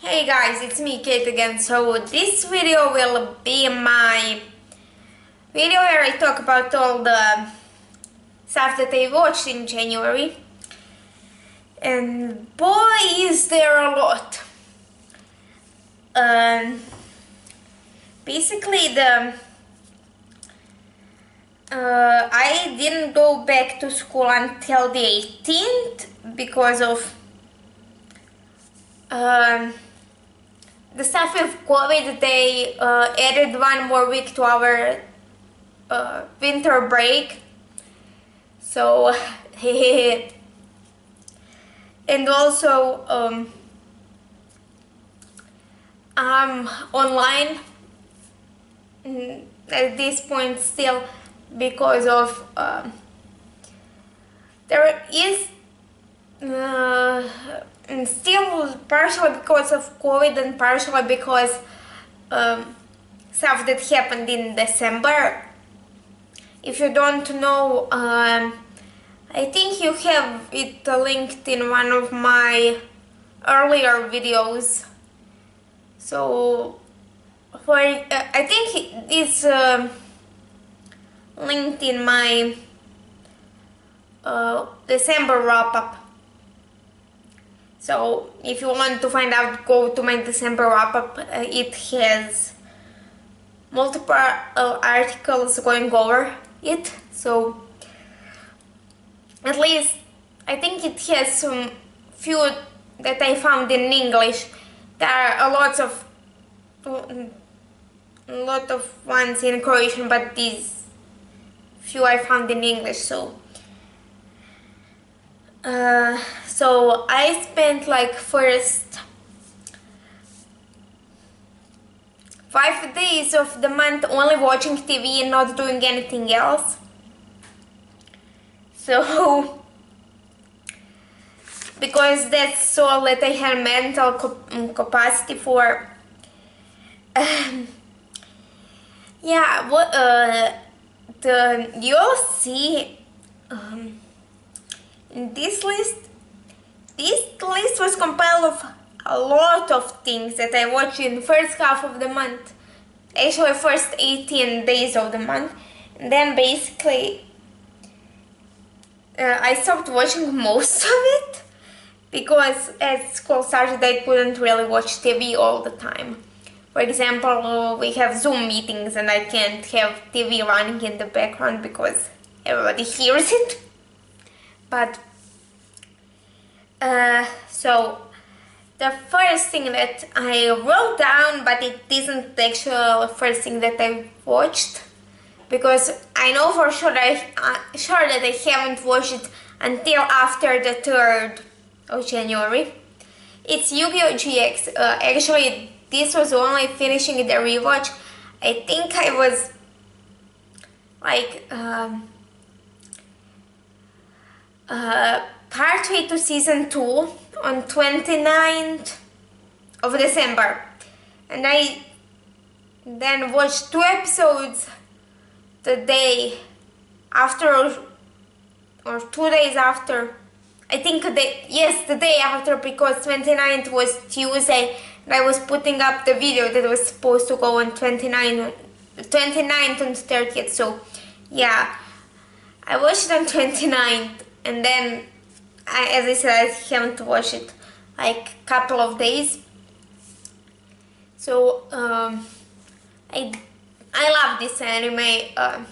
Hey guys, it's me Kate again. So this video will be my video where I talk about all the stuff that I watched in January. And boy is there a lot. Basically I didn't go back to school until the 18th because of the stuff with COVID. They added one more week to our winter break. So, and also I'm online at this point still because of there is still partially because of COVID and partially because stuff that happened in December. If you don't know, I think you have it linked in one of my earlier videos. So for I think it's linked in my December wrap-up. So if you want to find out, go to my December wrap-up. It has multiple articles going over it. So at least I think it has some few that I found in English. There are a lot of ones in Croatian, but these few I found in English. So I spent like first 5 days of the month only watching TV and not doing anything else. So because that's all that I had mental capacity for. Yeah, you'll see in this list. This list was compiled of a lot of things that I watched in the first half of the month, actually first 18 days of the month, and then basically I stopped watching most of it because as school started I couldn't really watch TV all the time. For example, we have Zoom meetings and I can't have TV running in the background because everybody hears it. But so the first thing that I wrote down, but it isn't the actual first thing that I watched, because I know for sure that I haven't watched it until after the 3rd of January. It's Yu-Gi-Oh! GX. Actually, this was only finishing the rewatch. I think I was like partway to season 2 on 29th of December, and I then watched 2 episodes the day after or 2 days after. I think the day after, because 29th was Tuesday and I was putting up the video that was supposed to go on 29th and 30th. So yeah, I watched it on 29th and then as I said, I haven't watched it like a couple of days. So I love this anime.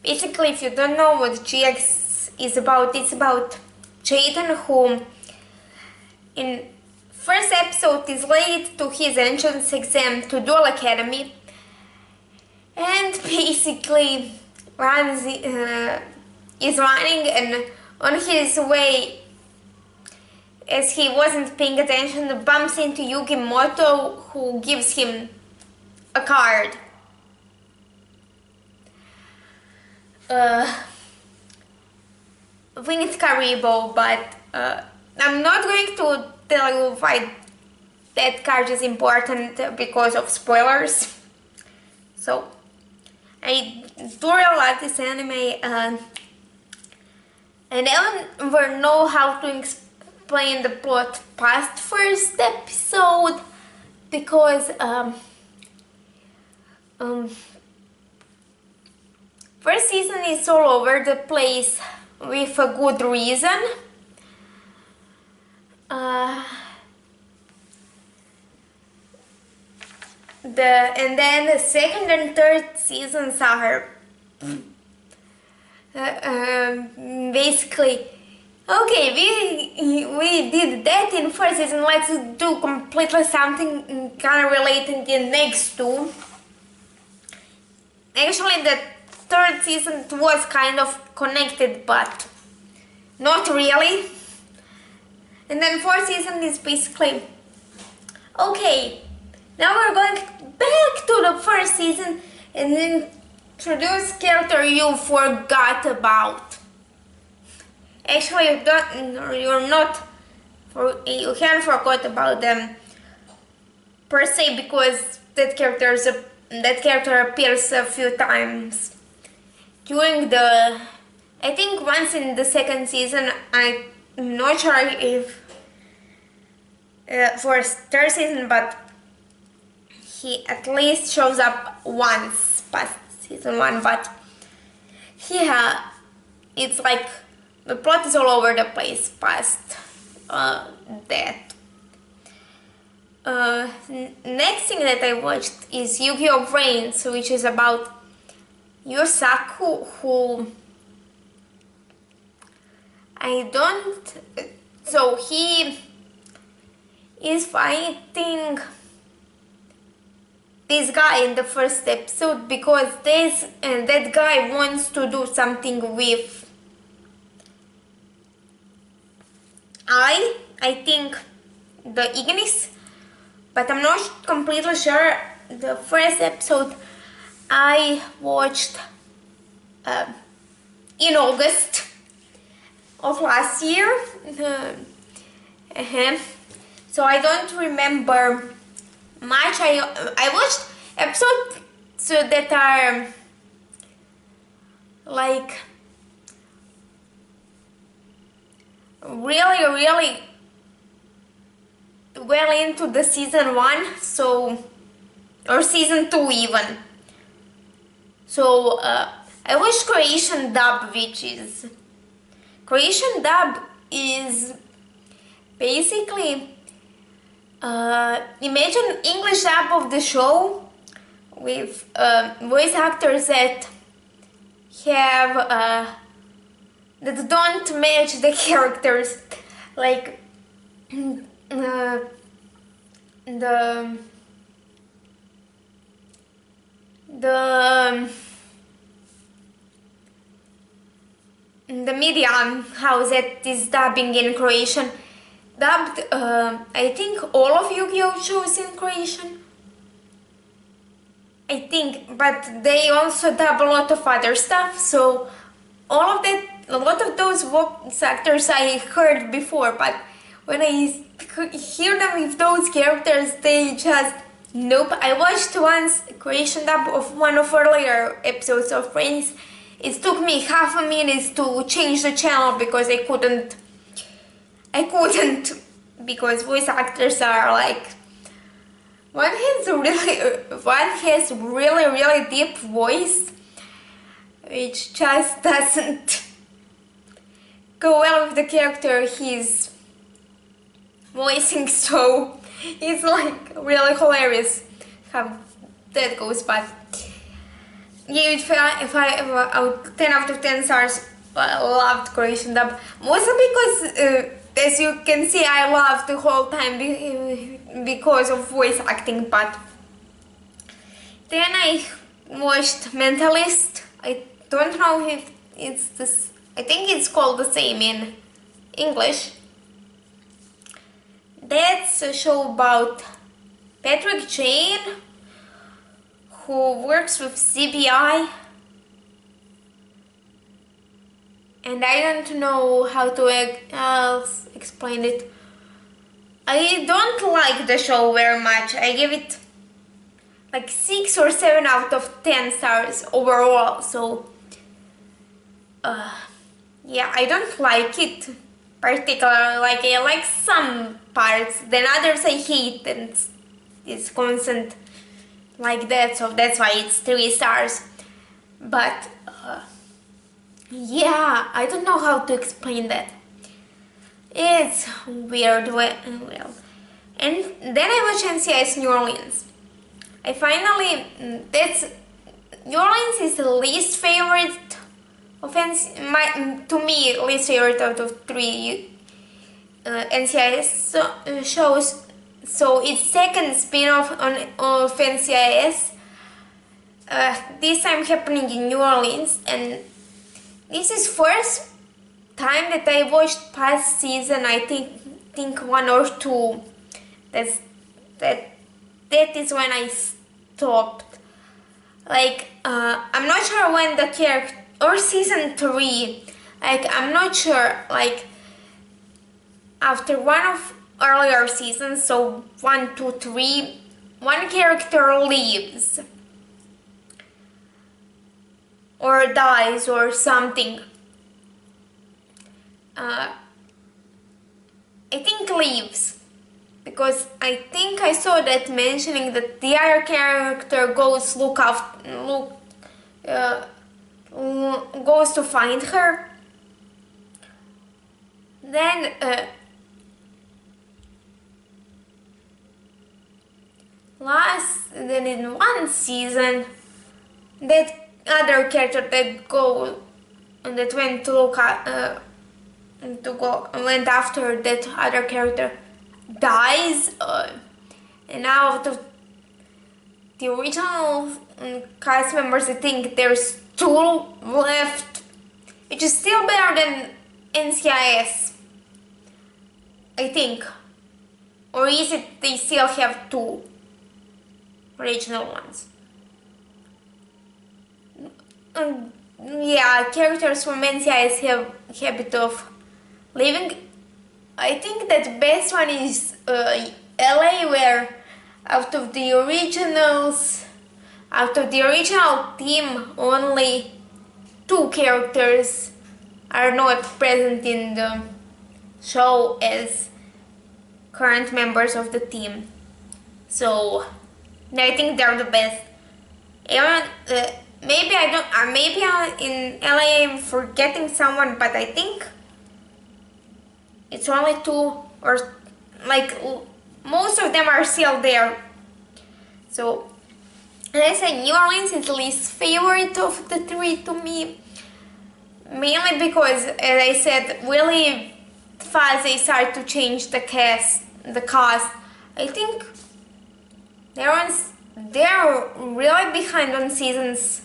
Basically, if you don't know what GX is about, it's about Jaden, who in first episode is late to his entrance exam to Dual Academy, and basically is running, and on his way, as he wasn't paying attention, bumps into Yugimoto, who gives him a card. Winged Karibo, but I'm not going to tell you why that card is important because of spoilers. So I do really like this anime. I never know how to explain the plot past first episode, because first season is all over the place with a good reason. And then the second and third seasons are basically okay. We did that in first season. Let's do completely something kind of related in next two. Actually, the third season was kind of connected, but not really. And then fourth season is basically okay. Now we're going back to the first season and introduce character you forgot about. Actually, you can't forget about them per se, because that character appears a few times during the. I think once in the second season. I'm not sure if for third season, but he at least shows up once past season 1. But it's like the plot is all over the place past that. Next thing that I watched is Yu-Gi-Oh! Vrains, which is about Yusaku, who so he is fighting this guy in the first episode because that guy wants to do something with I think the Ignis, but I'm not completely sure. The first episode I watched in August of last year, so I don't remember much. I watched episodes that are like really well into the season 1, or season 2 even. So I watched Croatian dub, which is Croatian dub is basically imagine English dub of the show with voice actors that have that don't match the characters, like the media house that is dubbing in Croatian dubbed I think all of Yu-Gi-Oh! Shows in Croatian, I think, but they also dub a lot of other stuff, so all of that, a lot of those voice actors I heard before, but when I hear them with those characters, they just nope. I watched once Croatian dub of one of earlier episodes of Vrains. It took me half a minute to change the channel because I couldn't because voice actors are like one has really deep voice, which just doesn't go well with the character he's voicing, so it's like really hilarious how that goes. But yeah, if I out 10 out of 10 stars, I loved Croatian dub, mostly because as you can see, I laughed the whole time because of voice acting. But then I watched Mentalist. I don't know if it's this. I think it's called the same in English. That's a show about Patrick Jane, who works with CBI, and I don't know how to explain it. I don't like the show very much. I give it like 6 or 7 out of 10 stars overall, so yeah, I don't like it particularly. Like, I like some parts, then others I hate, and it's constant like that, so that's why it's 3 stars. But yeah, I don't know how to explain that. It's weird. Well, and then I watched NCIS New Orleans. New Orleans is the least favorite of to me, least favorite out of 3 NCIS shows. So it's second spin-off of NCIS. This time happening in New Orleans, and this is first time that I watched past season. I think 1 or 2. That is when I stopped. Like I'm not sure when the character, or season 3. Like I'm not sure. Like after one of earlier seasons, so 1, 2, 3, one character leaves or dies or something. I think leaves, because I think I saw that mentioning that the other character goes goes to find her. Then then in one season, that other character that went to look at, went after that other character dies, and out of the original cast members, I think there's 2 left, which is still better than NCIS, I think. Or is it they still have 2 original ones? Yeah, characters from NCIS have habit of leaving. I think that best one is LA, where out of the original team, only 2 characters are not present in the show as current members of the team. So I think they're the best. Maybe in LA I'm forgetting someone, but I think it's only 2, or like most of them are still there. So as I said, New Orleans is the least favorite of the 3 to me, mainly because, as I said, really fast they start to change the cast. I think they're really behind on seasons.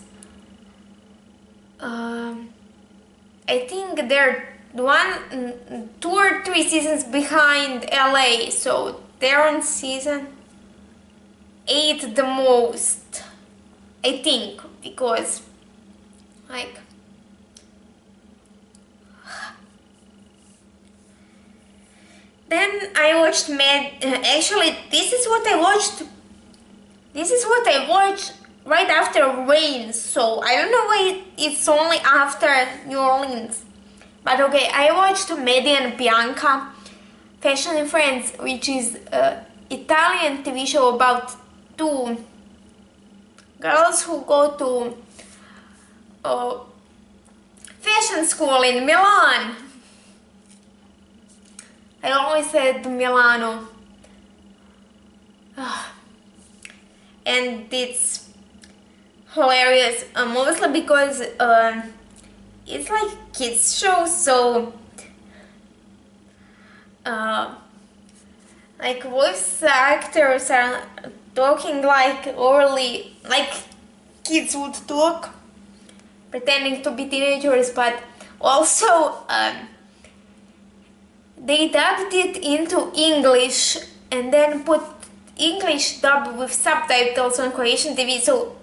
I think they're 2 or 3 seasons behind LA, so they're on season 8 the most, I think, because like then I watched actually this is what I watched right after Vrains, so I don't know why it's only after New Orleans. But okay, I watched Maggie and Bianca, Fashion and Friends, which is an Italian TV show about 2 girls who go to fashion school in Milan. I always said Milano. And it's hilarious, mostly because it's like kids show, so like voice actors are talking like overly like kids would talk, pretending to be teenagers, but also they dubbed it into English and then put English dub with subtitles on Croatian TV, so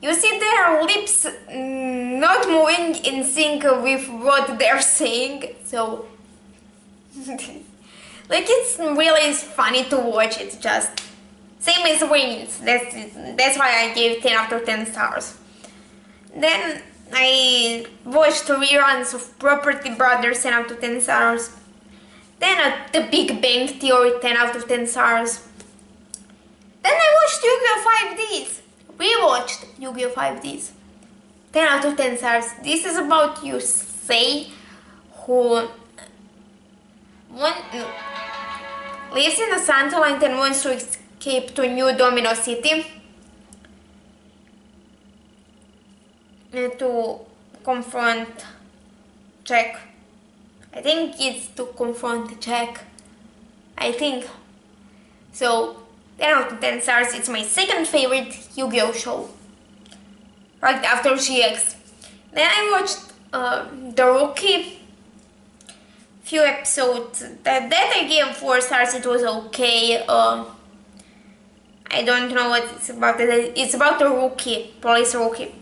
you see their lips not moving in sync with what they're saying, so like it's really funny to watch. It's just same as Vrains. That's why I gave 10 out of 10 stars. Then I watched reruns of Property Brothers, 10 out of 10 stars. Then The Big Bang Theory, 10 out of 10 stars. Yu-Gi-Oh! 5Ds. We watched Yu-Gi-Oh! 5Ds. 10 out of 10 stars. This is about Yusei, who lives in the Sunderland and wants to escape to New Domino City to confront Jack. I think it's to confront Jack. I think. So, 10 out of 10 stars. It's my second favorite Yu-Gi-Oh! Show. Right after GX. Then I watched The Rookie. Few episodes. That I gave 4 stars. It was okay. I don't know what it's about. It's about a rookie. Police rookie.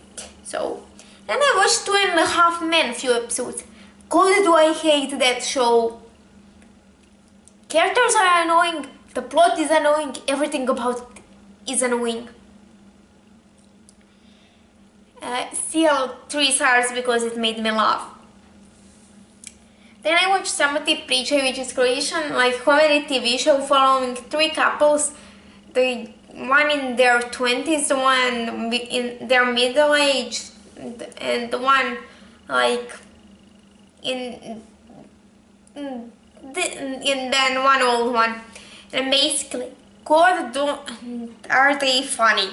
So, then I watched 2.5 Men. Few episodes. God, do I hate that show. Characters are annoying. The plot is annoying. Everything about it is annoying. Still 3 stars because it made me laugh. Then I watched Samo Pričaj, which is Croatian like comedy TV show following 3 couples. The one in their 20s, the one in their middle age, and the one like in then one old one. And basically, God, are they funny?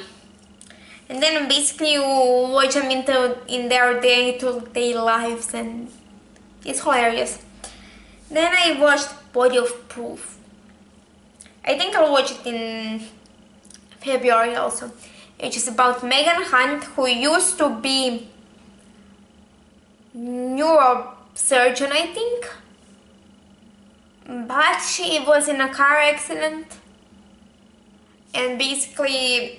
And then basically you watch them in their day-to-day lives, and it's hilarious. Then I watched Body of Proof. I think I'll watch it in February also. Which is about Megan Hunt, who used to be neurosurgeon, I think. But she was in a car accident. And basically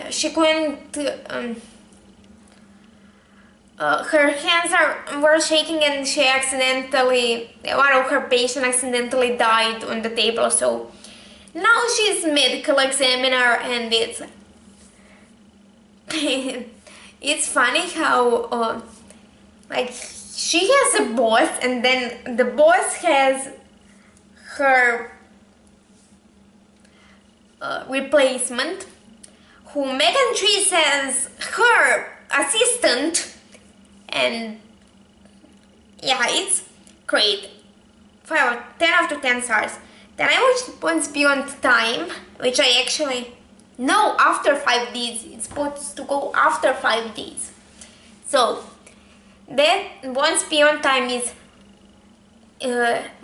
she couldn't, her hands were shaking, and she accidentally, one of her patients accidentally died on the table. So now she's medical examiner, and it's funny how like she has a boss, and then the boss has her replacement, who Megan treats as her assistant, and yeah, it's great. 10 out of 10 stars. Then I watched Once Beyond Time, which I actually know after 5 days. It's supposed to go after 5 days. So that Once Beyond Time is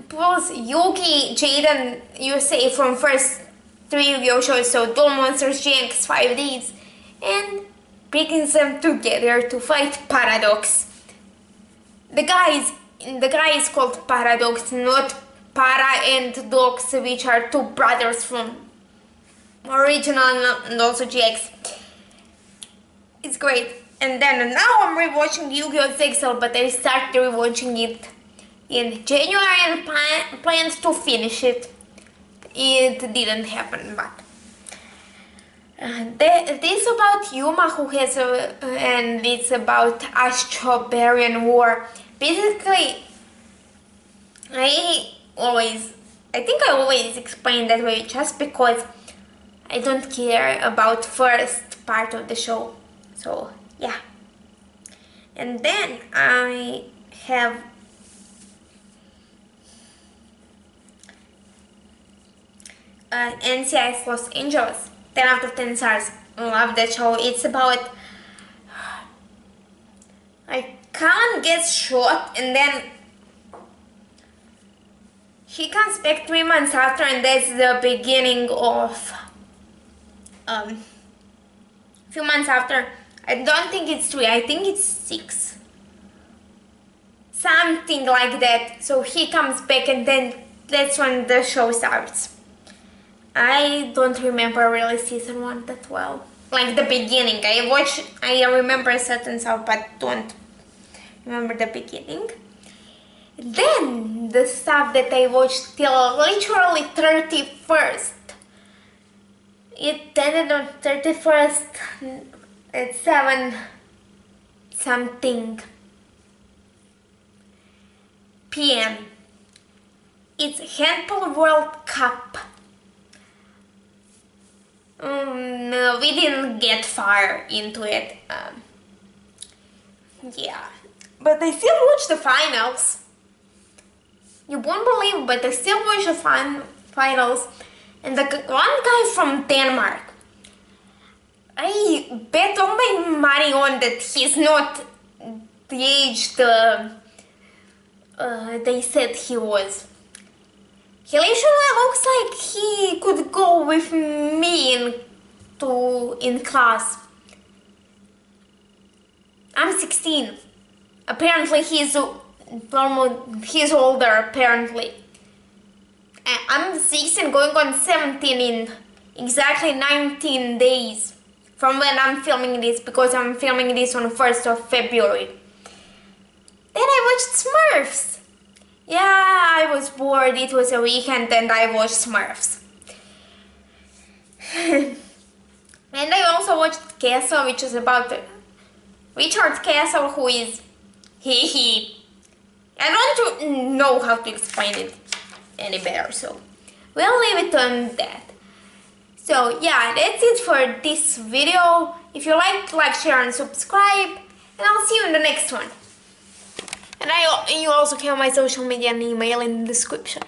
pulls Yugi, Jaden, USA from first 3 Yu-Gi-Oh! Shows, so Duel Monsters, GX, 5Ds, and brings them together to fight Paradox. The guy is called Paradox, not Para and Dox, which are 2 brothers from original and also GX. It's great. And then now I'm rewatching Yu-Gi-Oh! Zexal, but I started rewatching it in January and plans to finish it. It didn't happen, but this about Yuma, who has and it's about Astro-Barian War. Basically, I think I always explain that way just because I don't care about first part of the show. So yeah. And then I have NCIS Los Angeles. 10 out of 10 stars. Love that show. It's about like Khan gets shot, and then he comes back 3 months after, and that's the beginning of few months after. I don't think it's 3, I think it's 6. Something like that. So he comes back, and then that's when the show starts. I don't remember really season 1 that well. Like the beginning. I remember certain stuff, but don't remember the beginning. Then the stuff that I watched till literally 31st. It ended on 31st at 7 something PM. It's Handball World Cup. we didn't get far into it. Yeah, but I still watched the finals. You won't believe, but I still watched the finals. And the one guy from Denmark, I bet all my money on that he's not the age they said he was. He literally looks like he could go with me in class. I'm 16. Apparently he's older, apparently. I'm 16 going on 17 in exactly 19 days from when I'm filming this, because I'm filming this on the 1st of February. Then I watched Smurfs. Yeah, I was bored, it was a weekend and I watched Smurfs. And I also watched Castle, which is about Richard Castle, who is I don't know how to explain it any better, so we'll leave it on that. So yeah, that's it for this video. If you like, share and subscribe, and I'll see you in the next one. And you also have my social media and email in the description.